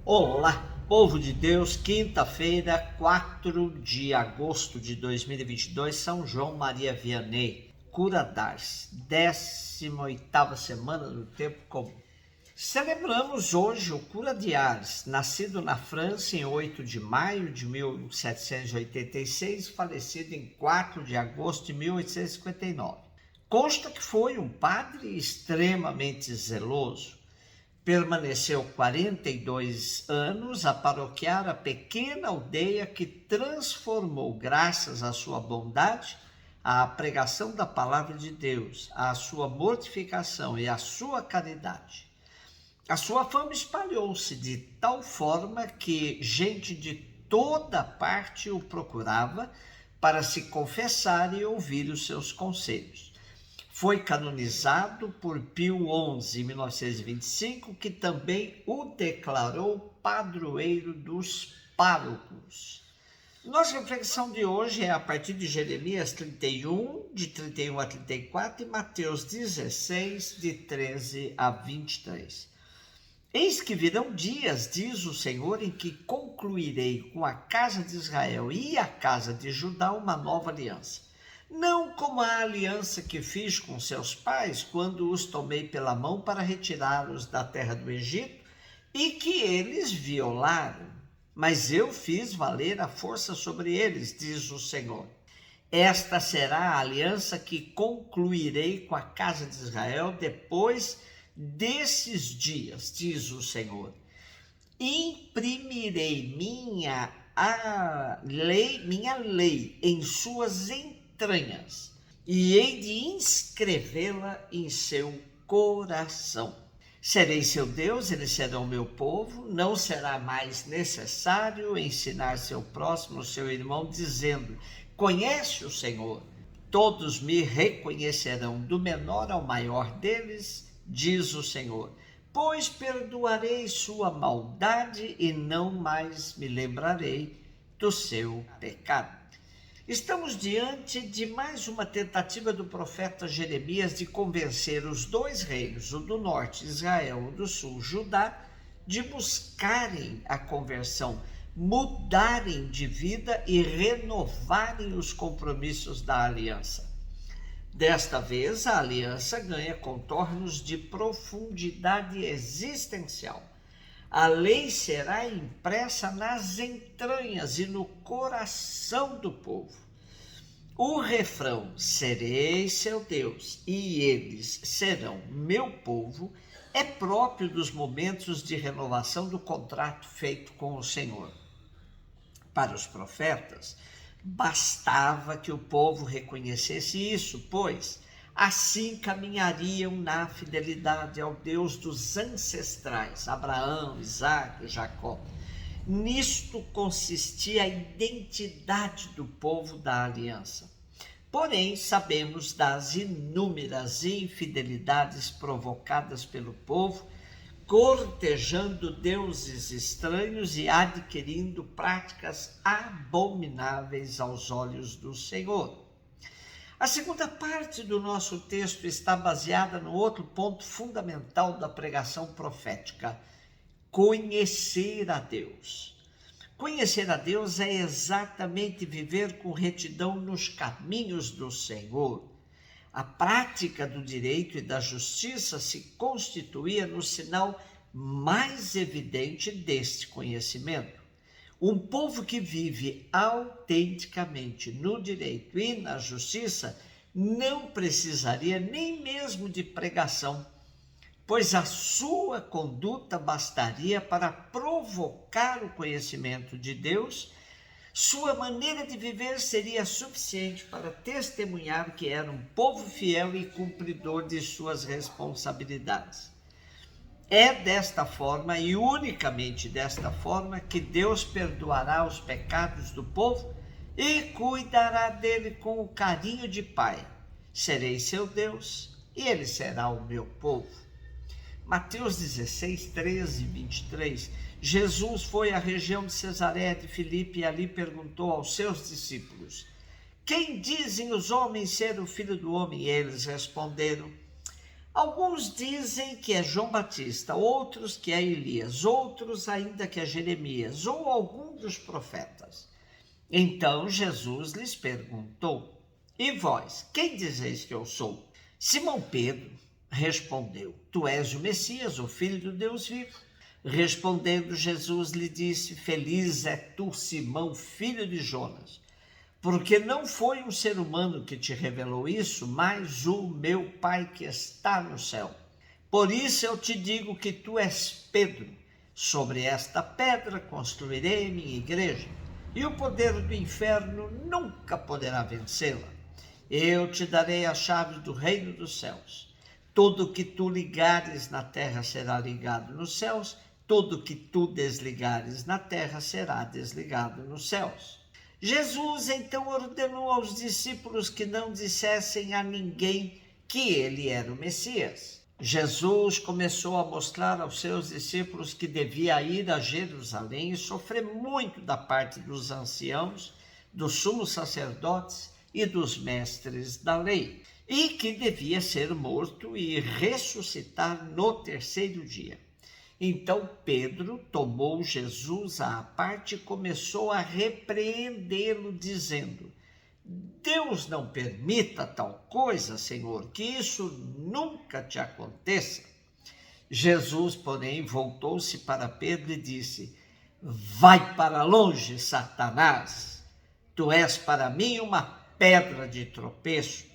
Olá, povo de Deus, quinta-feira, 4 de agosto de 2022, São João Maria Vianney, Cura d'Ars, 18ª semana do Tempo Comum. Celebramos hoje o Cura de Ars, nascido na França em 8 de maio de 1786, falecido em 4 de agosto de 1859. Consta que foi um padre extremamente zeloso. Permaneceu 42 anos a paroquiar a pequena aldeia que transformou, graças à sua bondade, à pregação da palavra de Deus, à sua mortificação e à sua caridade. A sua fama espalhou-se de tal forma que gente de toda parte o procurava para se confessar e ouvir os seus conselhos. Foi canonizado por Pio XI em 1925, que também o declarou padroeiro dos párocos. Nossa reflexão de hoje é a partir de Jeremias 31, de 31 a 34, e Mateus 16, de 13 a 23. Eis que virão dias, diz o Senhor, em que concluirei com a casa de Israel e a casa de Judá uma nova aliança. Não como a aliança que fiz com seus pais, quando os tomei pela mão para retirá-los da terra do Egito, e que eles violaram, mas eu fiz valer a força sobre eles, diz o Senhor. Esta será a aliança que concluirei com a casa de Israel depois desses dias, diz o Senhor. Imprimirei minha lei em suas entranhas, e hei de inscrevê-la em seu coração. Serei seu Deus, eles serão meu povo. Não será mais necessário ensinar seu próximo, seu irmão, dizendo: conhece o Senhor. Todos me reconhecerão, do menor ao maior deles, diz o Senhor. Pois perdoarei sua maldade e não mais me lembrarei do seu pecado. Estamos diante de mais uma tentativa do profeta Jeremias de convencer os dois reinos, o do norte, Israel, o do sul, Judá, de buscarem a conversão, mudarem de vida e renovarem os compromissos da aliança. Desta vez, a aliança ganha contornos de profundidade existencial. A lei será impressa nas entranhas e no coração do povo. O refrão, serei seu Deus e eles serão meu povo, é próprio dos momentos de renovação do contrato feito com o Senhor. Para os profetas, bastava que o povo reconhecesse isso, pois assim caminhariam na fidelidade ao Deus dos ancestrais, Abraão, Isaque, Jacó. Nisto consistia a identidade do povo da aliança. Porém, sabemos das inúmeras infidelidades provocadas pelo povo, cortejando deuses estranhos e adquirindo práticas abomináveis aos olhos do Senhor. A segunda parte do nosso texto está baseada no outro ponto fundamental da pregação profética: conhecer a Deus. Conhecer a Deus é exatamente viver com retidão nos caminhos do Senhor. A prática do direito e da justiça se constituía no sinal mais evidente deste conhecimento. Um povo que vive autenticamente no direito e na justiça não precisaria nem mesmo de pregação, pois a sua conduta bastaria para provocar o conhecimento de Deus. Sua maneira de viver seria suficiente para testemunhar que era um povo fiel e cumpridor de suas responsabilidades. É desta forma e unicamente desta forma que Deus perdoará os pecados do povo e cuidará dele com o carinho de pai. Serei seu Deus e ele será o meu povo. Mateus 16, 13 e 23. Jesus foi à região de Cesareia de Filipe e ali perguntou aos seus discípulos: quem dizem os homens ser o Filho do Homem? E eles responderam: Alguns dizem que é João Batista, outros que é Elias, outros ainda que é Jeremias ou algum dos profetas. Então Jesus lhes perguntou: E vós, quem dizeis que eu sou? Simão Pedro respondeu: Tu és o Messias, o Filho do Deus vivo. Respondendo Jesus lhe disse: Feliz é tu, Simão, filho de Jonas, porque não foi um ser humano que te revelou isso, mas o meu Pai que está no céu. Por isso eu te digo que tu és Pedro. Sobre esta pedra construirei minha igreja, e o poder do inferno nunca poderá vencê-la. Eu te darei a chave do reino dos céus. Tudo que tu ligares na terra será ligado nos céus, tudo que tu desligares na terra será desligado nos céus. Jesus então ordenou aos discípulos que não dissessem a ninguém que ele era o Messias. Jesus começou a mostrar aos seus discípulos que devia ir a Jerusalém e sofrer muito da parte dos anciãos, dos sumos sacerdotes e dos mestres da lei, e que devia ser morto e ressuscitar no terceiro dia. Então Pedro tomou Jesus à parte e começou a repreendê-lo, dizendo: Deus não permita tal coisa, Senhor, que isso nunca te aconteça. Jesus, porém, voltou-se para Pedro e disse: Vai para longe, Satanás, tu és para mim uma pedra de tropeço,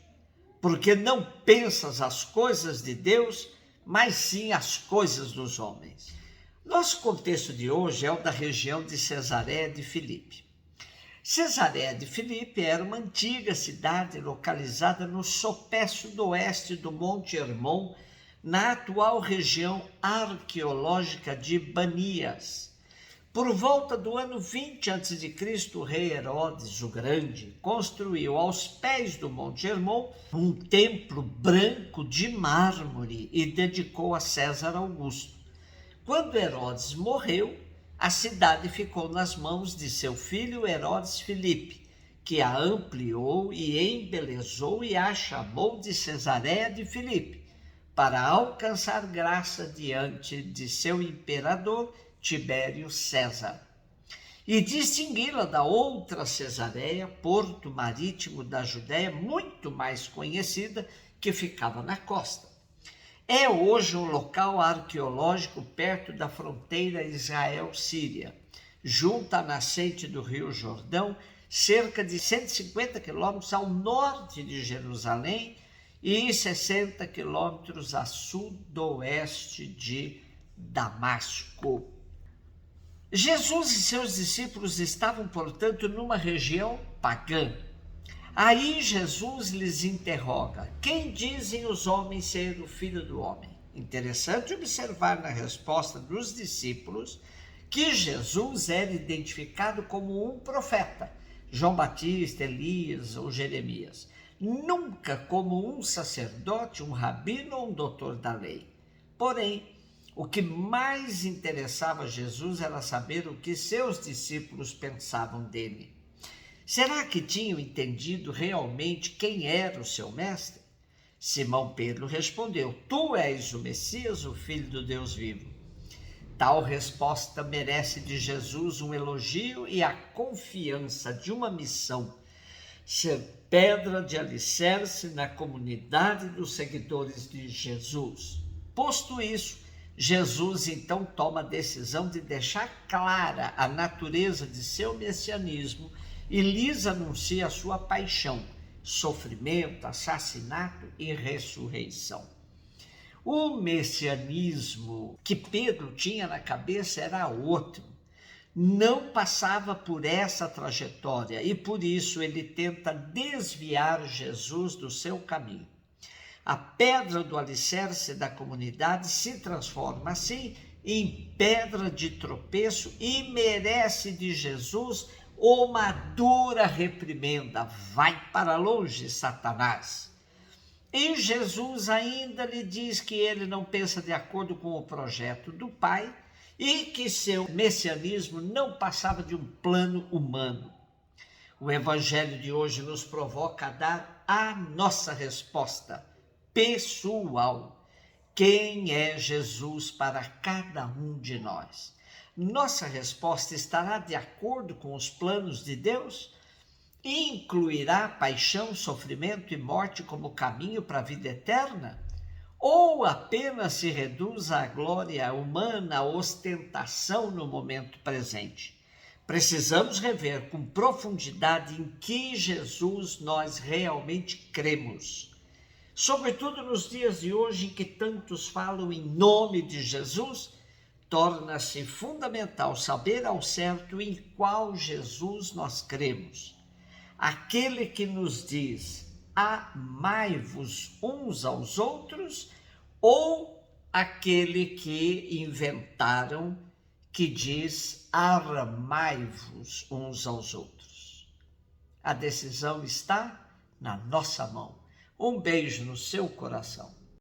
porque não pensas as coisas de Deus, mas sim as coisas dos homens. Nosso contexto de hoje é o da região de Cesareia de Filipe. Cesareia de Filipe era uma antiga cidade localizada no sopé sudoeste do Monte Hermon, na atual região arqueológica de Banias. Por volta do ano 20 a.C., o rei Herodes o Grande construiu aos pés do Monte Hermon um templo branco de mármore e dedicou a César Augusto. Quando Herodes morreu, a cidade ficou nas mãos de seu filho Herodes Filipe, que a ampliou e embelezou e a chamou de Cesareia de Filipe, para alcançar graça diante de seu imperador Tibério César, e distingui-la da outra Cesareia, porto marítimo da Judéia, muito mais conhecida, que ficava na costa. É hoje um local arqueológico perto da fronteira Israel-Síria, junto à nascente do Rio Jordão, cerca de 150 quilômetros ao norte de Jerusalém e 60 quilômetros a sudoeste de Damasco. Jesus e seus discípulos estavam, portanto, numa região pagã. Aí Jesus lhes interroga: quem dizem os homens ser o Filho do Homem? Interessante observar na resposta dos discípulos que Jesus era identificado como um profeta, João Batista, Elias ou Jeremias, nunca como um sacerdote, um rabino ou um doutor da lei. Porém, o que mais interessava Jesus era saber o que seus discípulos pensavam dele. Será que tinham entendido realmente quem era o seu mestre? Simão Pedro respondeu: Tu és o Messias, o Filho do Deus vivo. Tal resposta merece de Jesus um elogio e a confiança de uma missão: ser pedra de alicerce na comunidade dos seguidores de Jesus. Posto isso, Jesus então toma a decisão de deixar clara a natureza de seu messianismo e lhes anuncia a sua paixão, sofrimento, assassinato e ressurreição. O messianismo que Pedro tinha na cabeça era outro, não passava por essa trajetória e por isso ele tenta desviar Jesus do seu caminho. A pedra do alicerce da comunidade se transforma assim em pedra de tropeço e merece de Jesus uma dura reprimenda: vai para longe, Satanás. E Jesus ainda lhe diz que ele não pensa de acordo com o projeto do Pai e que seu messianismo não passava de um plano humano. O evangelho de hoje nos provoca a dar a nossa resposta pessoal. Quem é Jesus para cada um de nós? Nossa resposta estará de acordo com os planos de Deus? Incluirá paixão, sofrimento e morte como caminho para a vida eterna? Ou apenas se reduz à glória humana, à ostentação no momento presente? Precisamos rever com profundidade em que Jesus nós realmente cremos. Sobretudo nos dias de hoje em que tantos falam em nome de Jesus, torna-se fundamental saber ao certo em qual Jesus nós cremos. Aquele que nos diz, amai-vos uns aos outros, ou aquele que inventaram, que diz, amai-vos uns aos outros. A decisão está na nossa mão. Um beijo no seu coração.